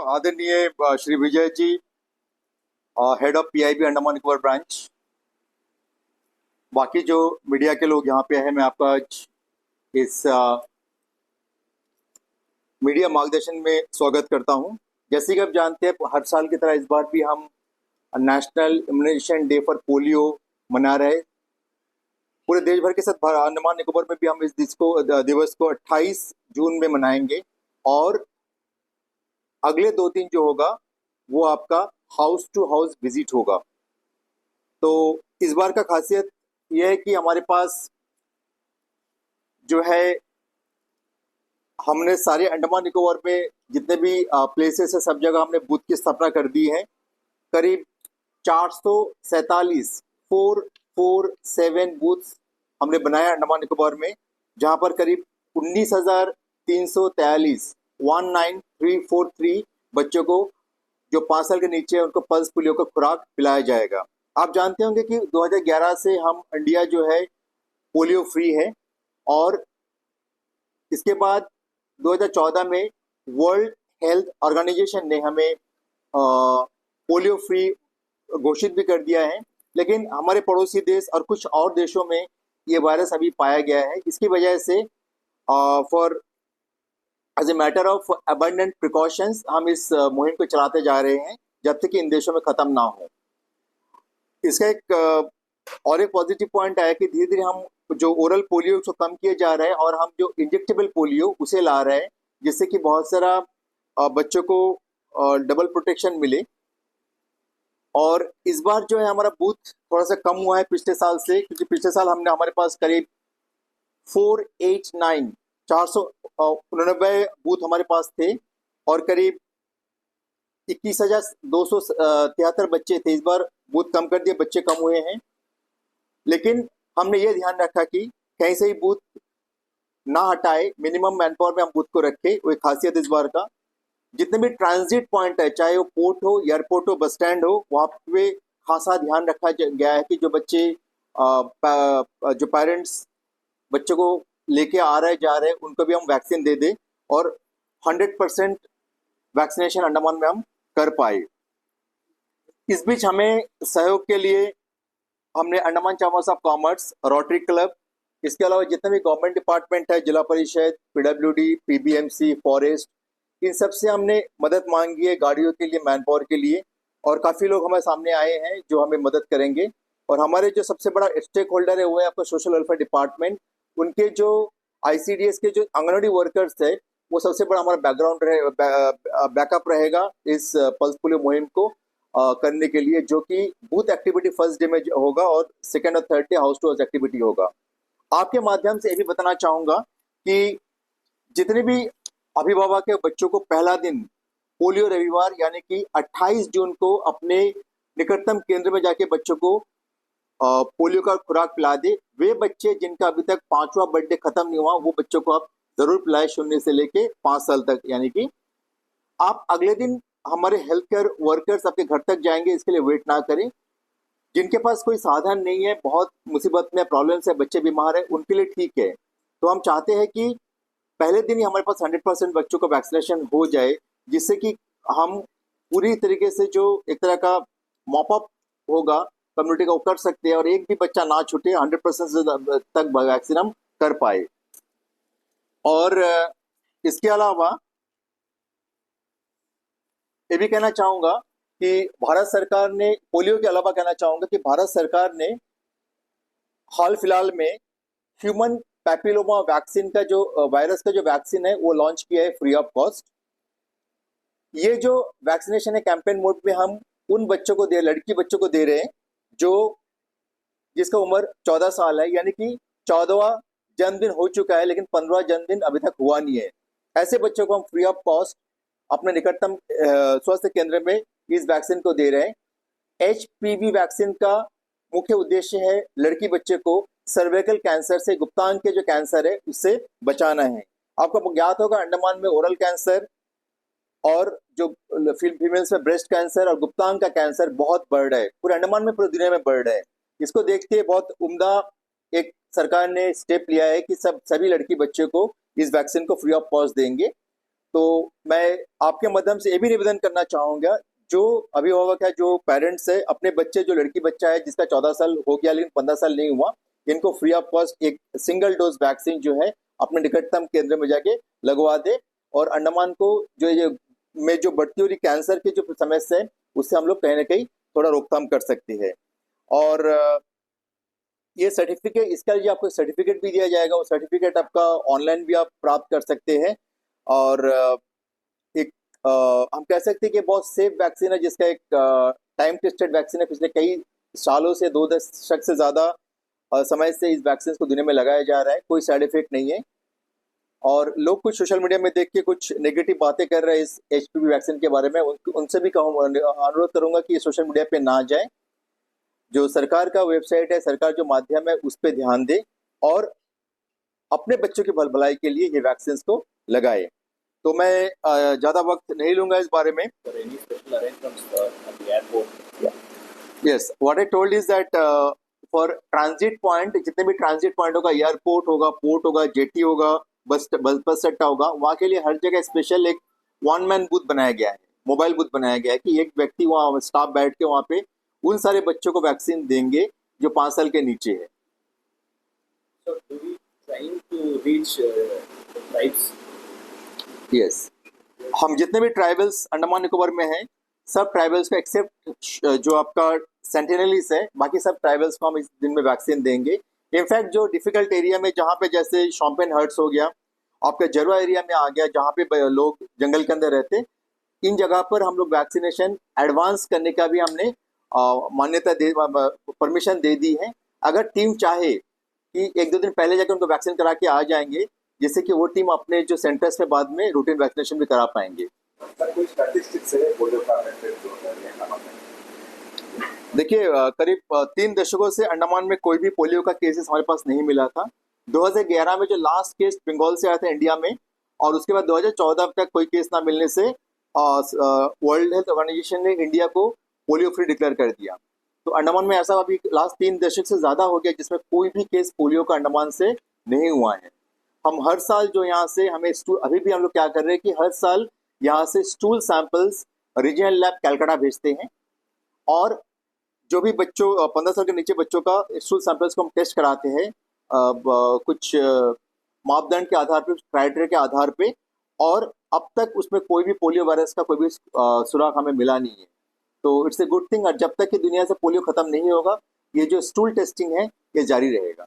आदरणीय Shri Vijay ji, head of PIB Andaman Nicobar branch, बाकी जो मीडिया के लोग यहाँ पे हैं, मैं आपका आज इस मीडिया मार्गदर्शन में स्वागत करता हूँ। जैसे कि आप जानते हैं, हर साल की तरह इस बार भी हम national immunisation day for polio मना रहे। पूरे देश भर के साथ अंडमान निकोबार में भी हम इस दिवस को 28 जून में मनाएंगे और अगले 2 दिन जो होगा वो आपका हाउस टू हाउस विजिट होगा। तो इस बार का खासियत यह है कि हमारे पास जो है, हमने सारे अंडमान निकोबार में जितने भी प्लेसेस है, सब जगह हमने बूथ की स्थापना कर दी है। करीब 447 447 बूथ हमने बनाया अंडमान निकोबार में, जहां पर करीब 19,343 19343 बच्चों को जो 5 साल के नीचे है उनको पल्स पोलियो का खुराक पिलाया जाएगा। आप जानते होंगे कि 2011 से हम इंडिया जो है पोलियो फ्री है और इसके बाद 2014 में वर्ल्ड हेल्थ ऑर्गेनाइजेशन ने हमें पोलियो फ्री घोषित भी कर दिया है। लेकिन हमारे पड़ोसी देश और कुछ और देशों में ये वायरस अभी पाया गया है। इसकी वजह से for as a matter of abundant precautions हम इस मुहिम को चलाते जा रहे हैं जब तक कि इन देशों में ख़त्म ना हो। इसका एक और एक पॉजिटिव पॉइंट आया कि धीरे धीरे हम जो ओरल पोलियो को कम किए जा रहे हैं और हम जो इंजेक्टेबल पोलियो उसे ला रहे हैं, जिससे कि बहुत सारा बच्चों को डबल प्रोटेक्शन मिले। और इस बार जो है हमारा बूथ थोड़ा सा कम हुआ है पिछले साल से, क्योंकि पिछले साल हमारे पास करीब 489 बूथ हमारे पास थे और करीब 21,273 बच्चे थे। इस बार बूथ कम कर दिए, बच्चे कम हुए हैं, लेकिन हमने ये ध्यान रखा कि कहीं से ही बूथ ना हटाए, मिनिमम मैन पावर में हम बूथ को रखे। वो एक खासियत इस बार का। जितने भी ट्रांजिट पॉइंट है, चाहे वो पोर्ट हो, एयरपोर्ट हो, बस स्टैंड हो, वहाँ पे खासा ध्यान रखा गया है कि जो बच्चे जो पेरेंट्स बच्चों को लेके आ रहे जा रहे उनको भी हम वैक्सीन दे दें और 100% वैक्सीनेशन अंडमान में हम कर पाए। इस बीच हमें सहयोग के लिए हमने Andaman chambers of commerce, rotary club, इसके अलावा जितने भी गवर्नमेंट डिपार्टमेंट है, जिला परिषद, पीडब्ल्यूडी, पीबीएमसी, फॉरेस्ट, इन सब से हमने मदद मांगी है गाड़ियों के लिए, मैन पावर के लिए। और काफ़ी लोग हमारे सामने आए हैं जो हमें मदद करेंगे। और हमारे जो सबसे बड़ा स्टेक होल्डर है वो है आपका सोशल वेलफेयर डिपार्टमेंट। उनके जो आईसीडीएस के जो आंगनवाड़ी वर्कर्स है, वो सबसे बड़ा हमारा बैकअप रहेगा इस पल्स पोलियो मुहिम को करने के लिए, जो कि बूथ एक्टिविटी फर्स्ट डे में होगा और सेकेंड और third day house to house activity होगा। आपके माध्यम से ये भी बताना चाहूँगा कि जितने भी अभिभावक के बच्चों को पहला दिन पोलियो रविवार यानी कि 28 जून को अपने निकटतम केंद्र में जाके बच्चों को पोलियो का खुराक पिला दे। वे बच्चे जिनका अभी तक 5वां बर्थडे खत्म नहीं हुआ, वो बच्चों को आप जरूर पिलाए, 0 से लेके 5 साल तक। यानी कि आप अगले दिन हमारे हेल्थ केयर वर्कर्स आपके घर तक जाएंगे, इसके लिए वेट ना करें। जिनके पास कोई साधन नहीं है, बहुत मुसीबत में, प्रॉब्लम्स है, बच्चे बीमार है, उनके लिए ठीक है। तो हम चाहते हैं कि पहले दिन ही हमारे पास 100% बच्चों का वैक्सीनेशन हो जाए, जिससे कि हम पूरी तरीके से जो एक तरह का मॉप अप होगा कम्युनिटी का, वो कर सकते हैं और एक भी बच्चा ना छूटे, 100% तक वैक्सीन हम कर पाए। और इसके अलावा ये भी कहना चाहूँगा कि भारत सरकार ने, पोलियो के अलावा कहना चाहूँगा कि भारत सरकार ने हाल फिलहाल में ह्यूमन पैपिलोमा वैक्सीन का जो वायरस का जो वैक्सीन है वो लॉन्च किया है फ्री ऑफ कॉस्ट। ये जो वैक्सीनेशन है कैंपेन मोड में हम उन बच्चों को लड़की बच्चों को दे रहे हैं जो जिसका उम्र 14 साल है, यानी कि 14वां जन्मदिन हो चुका है लेकिन 15वां जन्मदिन अभी तक हुआ नहीं है। ऐसे बच्चों को हम फ्री ऑफ कॉस्ट अपने निकटतम स्वास्थ्य केंद्र में इस वैक्सीन को दे रहे हैं। HPV वैक्सीन का मुख्य उद्देश्य है लड़की बच्चे को सर्वाइकल कैंसर से, गुप्तांग के जो कैंसर है उससे बचाना है। आपको ज्ञात होगा अंडमान में ओरल कैंसर और जो फीमेल्स में ब्रेस्ट कैंसर और गुप्तांग का कैंसर बहुत बढ़ रहा है, पूरे अंडमान में, पूरी दुनिया में बढ़ रहा है। इसको देख के बहुत उम्दा एक सरकार ने स्टेप लिया है कि सभी लड़की बच्चे को इस वैक्सीन को फ्री ऑफ कॉस्ट देंगे। तो मैं आपके माध्यम से ये भी निवेदन करना चाहूँगा, जो अभिभावक है, जो पेरेंट्स है, अपने बच्चे, जो लड़की बच्चा है जिसका 14 साल हो गया लेकिन 15 साल नहीं हुआ, इनको फ्री ऑफ कॉस्ट एक सिंगल डोज वैक्सीन जो है अपने निकटतम केंद्र में जाके लगवा दे। और अंडमान को जो ये में जो बढ़ती हुई कैंसर की जो समस्या है उससे हम लोग कहीं ना कहीं थोड़ा रोकथाम कर सकते हैं। और ये सर्टिफिकेट, इसका लिए आपको सर्टिफिकेट भी दिया जाएगा। वो सर्टिफिकेट आपका ऑनलाइन भी आप प्राप्त कर सकते हैं। और एक हम कह सकते हैं कि बहुत सेफ वैक्सीन है, जिसका एक टाइम टेस्टेड वैक्सीन है। पिछले कई सालों से 2 दशक से ज़्यादा समय से इस वैक्सीन को दुनिया में लगाया जा रहा है, कोई साइड इफेक्ट नहीं है। और लोग कुछ सोशल मीडिया में देख के कुछ नेगेटिव बातें कर रहे हैं इस एचपीवी वैक्सीन के बारे में, उनसे भी अनुरोध करूंगा कि ये सोशल मीडिया पे ना जाए। जो सरकार का वेबसाइट है, सरकार जो माध्यम है, उस पर ध्यान दे और अपने बच्चों की भलाई के लिए ये वैक्सीन को लगाए। तो मैं ज़्यादा वक्त नहीं लूंगा इस बारे में। Yes, what I told is that for transit point, जितने भी ट्रांजिट पॉइंट होगा, एयरपोर्ट होगा, पोर्ट होगा, जेटी होगा, बस अड्डा होगा, वहाँ के लिए हर जगह स्पेशल एक 1 मैन बूथ बनाया गया है, मोबाइल बूथ बनाया गया है कि एक व्यक्ति वहाँ स्टाफ बैठ के वहाँ पे उन सारे बच्चों को वैक्सीन देंगे जो 5 साल के नीचे है। यस, हम जितने भी ट्राइबल्स अंडमान निकोबार में हैं, सब ट्राइबल्स को एक्सेप्ट जो आपका सेंटिनलीज है, बाकी सब ट्राइबल्स को हम इस दिन में वैक्सीन देंगे। इनफैक्ट जो डिफिकल्ट एरिया में, जहाँ पे जैसे शॉम्पेन हर्ट्स हो गया, आपका जरवा एरिया में आ गया, जहाँ पे लोग जंगल के अंदर रहते, इन जगह पर हम लोग वैक्सीनेशन एडवांस करने का भी हमने मान्यता दे, परमिशन दे दी है। अगर टीम चाहे कि 1-2 दिन पहले जाकर उनको वैक्सीन करा के आ जाएंगे, जिससे कि वो टीम अपने जो सेंटर्स में बाद में रूटीन वैक्सीनेशन भी करा पाएंगे। देखिए, करीब 3 दशकों से अंडमान में कोई भी पोलियो का केसेस हमारे पास नहीं मिला था। 2011 में जो लास्ट केस बंगाल से आया था इंडिया में, और उसके बाद 2014 तक कोई केस ना मिलने से वर्ल्ड हेल्थ ऑर्गेनाइजेशन ने इंडिया को पोलियो फ्री डिक्लेयर कर दिया। तो अंडमान में ऐसा अभी लास्ट 3 दशक से ज़्यादा हो गया जिसमें कोई भी केस पोलियो का अंडमान से नहीं हुआ है। हम हर साल जो यहाँ से हमें अभी भी हम लोग क्या कर रहे हैं कि हर साल यहाँ से stool samples regional lab Calcutta भेजते हैं, और जो भी बच्चों 15 साल के नीचे बच्चों का स्टूल सैंपल्स को हम टेस्ट कराते हैं कुछ मापदंड के आधार पे, क्राइटेरिया के आधार पे, और अब तक उसमें कोई भी पोलियो वायरस का कोई भी सुराग हमें मिला नहीं है। तो इट्स ए गुड थिंग। और जब तक कि दुनिया से पोलियो खत्म नहीं होगा, ये जो स्टूल टेस्टिंग है ये जारी रहेगा।